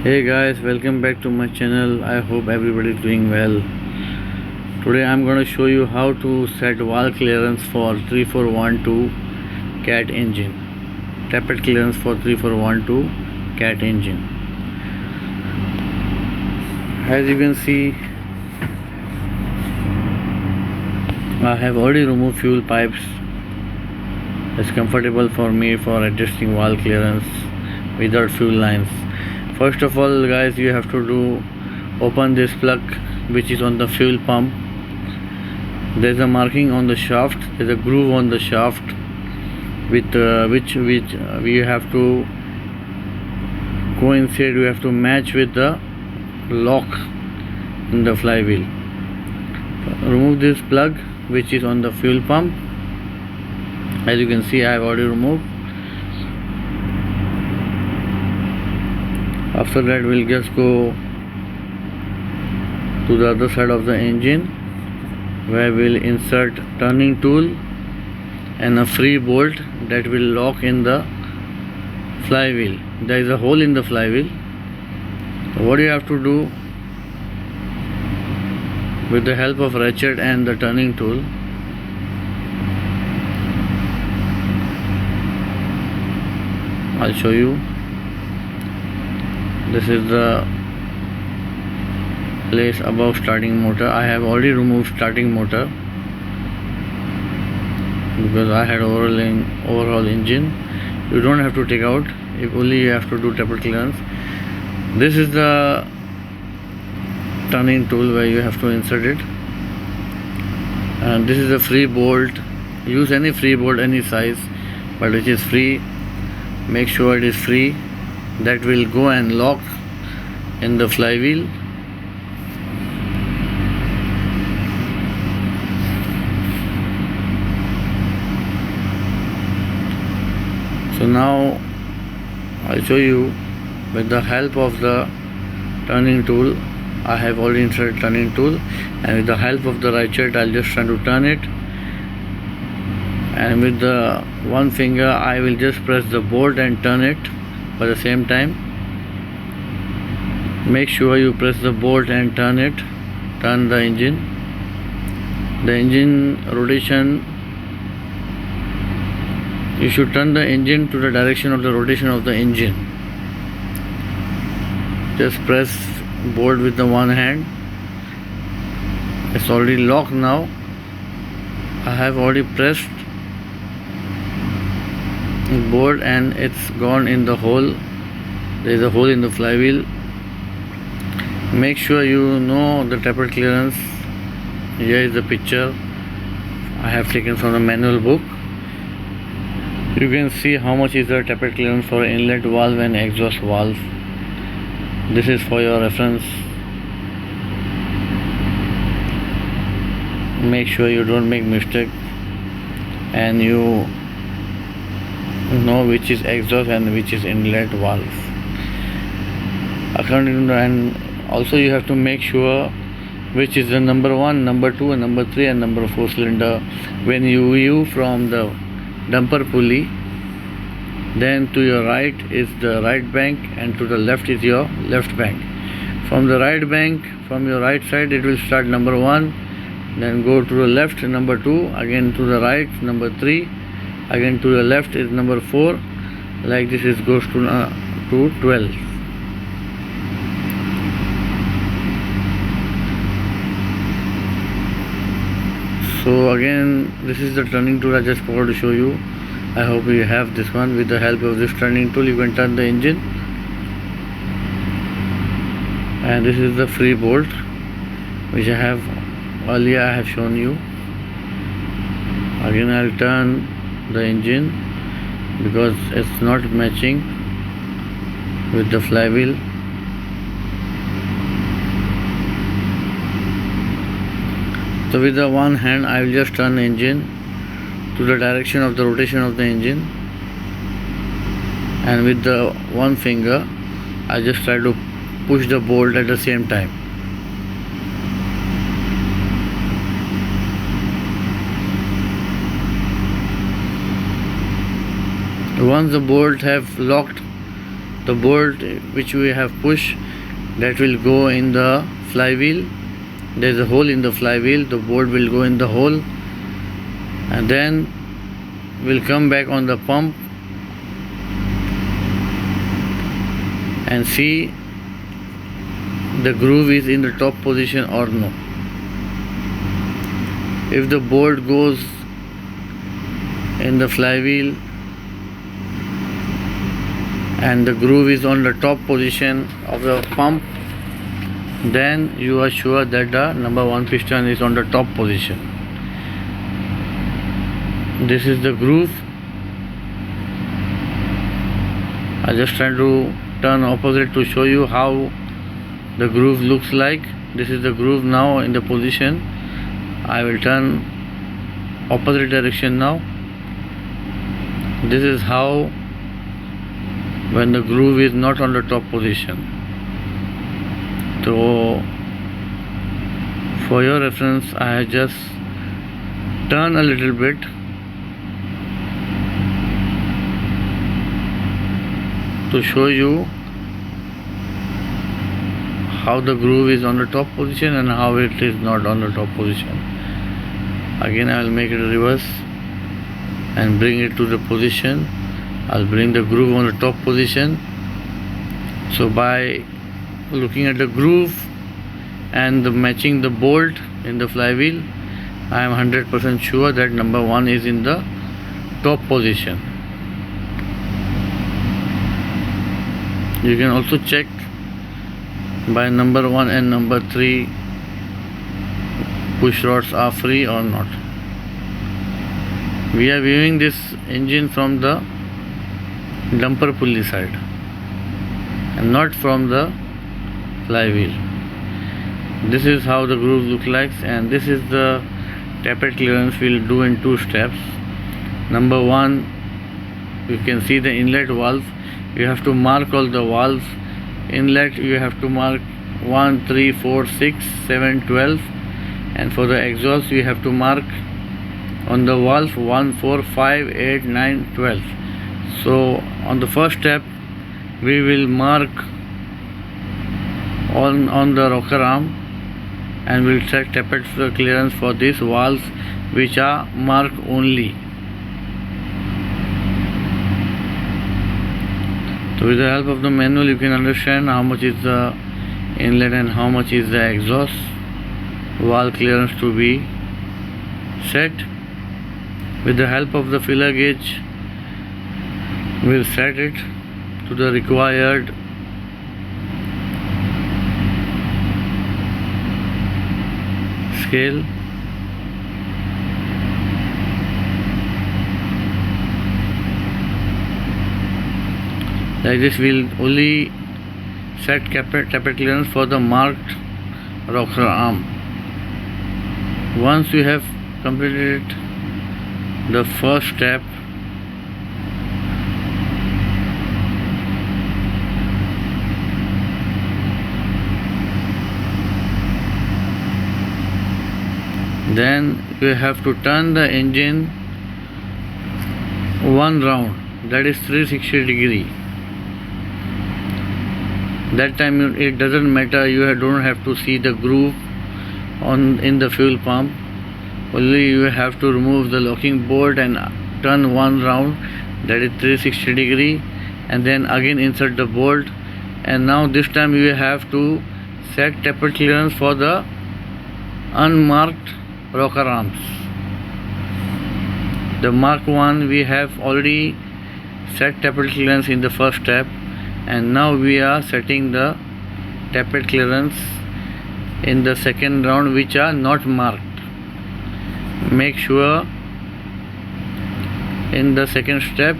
Hey guys, welcome back to my channel. I hope everybody is doing well. Today I'm going to show you how to set wall clearance for 3412 cat engine. Tappet clearance for 3412 cat engine. As you can see, I have already removed fuel pipes. It's comfortable for me for adjusting wall clearance without fuel lines. First of all guys, you have to open this plug which is on the fuel pump. There's a marking on the shaft, there's a groove on the shaft with which we have to coincide, we have to match with the lock in the flywheel. Remove this plug which is on the fuel pump. As you can see, I have already removed. After that, we'll just go to the other side of the engine, where we'll insert turning tool and a free bolt that will lock in the flywheel. There is a hole in the flywheel. What you have to do, with the help of ratchet and the turning tool, I'll show you. This is the place above starting motor. I have already removed starting motor because I had overhaul engine. You don't have to take out, if only you have to do tappet clearance. This is the turning tool where you have to insert it, and this is a free bolt. Use any free bolt, any size, but which is free. Make sure it is free. That will go and lock in the flywheel. So now I'll show you with the help of the turning tool. I have already inserted turning tool, and with the help of the ratchet I'll just try to turn it, and with the one finger I will just press the bolt and turn it. By the same time, make sure you press the bolt and turn it. Turn the engine. The engine rotation, you should turn the engine to the direction of the rotation of the engine. Just press bolt with the one hand. It's already locked now. I have already pressed bolt and it's gone in the hole. There is a hole in the flywheel. Make sure you know the tappet clearance. Here is the picture I have taken from the manual book. You can see how much is the tappet clearance for inlet valve and exhaust valve. This is for your reference. Make sure you don't make mistake and you know which is exhaust and which is inlet valve. According to, and also you have to make sure which is the number 1, number 2, and number 3 and number 4 cylinder. When you view from the dumper pulley, then to your right is the right bank and to the left is your left bank. From the right bank, from your right side, it will start number 1, then go to the left number 2, again to the right number 3, again to the left is number 4. Like this, it goes to 12. So again, this is the turning tool I just forgot to show you. I hope you have this one. With the help of this turning tool, you can turn the engine. And this is the free bolt which I have earlier I have shown you. Again, I'll turn the engine because it's not matching with the flywheel. So with the one hand I will just turn the engine to the direction of the rotation of the engine, and with the one finger I just try to push the bolt at the same time. Once the bolt have locked the bolt which we have pushed, that will go in the flywheel. There is a hole in the flywheel, the bolt will go in the hole, and then we'll come back on the pump and see the groove is in the top position or no. If the bolt goes in the flywheel and the groove is on the top position of the pump, then you are sure that the number 1 piston is on the top position. This is the groove. I just try to turn opposite to show you how the groove looks like. This is the groove now in the position. I will turn opposite direction now. This is how when the groove is not on the top position. So for your reference, I just turn a little bit to show you how the groove is on the top position and how it is not on the top position. Again, I will make it reverse and bring it to the position. I'll bring the groove on the top position. So by looking at the groove and matching the bolt in the flywheel, I am 100% sure that number 1 is in the top position. You can also check by number 1 and number 3 push rods are free or not. We are viewing this engine from the dumper pulley side and not from the flywheel. This is how the groove looks like, and this is the tappet clearance we'll do in 2 steps. Number 1, you can see the inlet valve. You have to mark all the valves. Inlet you have to mark 1, 3, 4, 6, 7, 12, and for the exhaust you have to mark on the valve 1, 4, 5, 8, 9, 12. So on the first step we will mark on the rocker arm, and we'll set tappet clearance for these valves which are marked only. So with the help of the manual you can understand how much is the inlet and how much is the exhaust valve clearance to be set. With the help of the filler gauge we'll set it to the required scale. Like this, we'll only set tappet clearance for the marked rocker arm. Once you have completed the first step, then you have to turn the engine 1 round, that is 360 degree. That time it doesn't matter, you don't have to see the groove in the fuel pump. Only you have to remove the locking bolt and turn 1 round, that is 360 degree, and then again insert the bolt. And now this time you have to set tappet clearance for the unmarked rocker arms. The mark 1 we have already set tappet clearance in the first step, and now we are setting the tappet clearance in the second round which are not marked. Make sure in the second step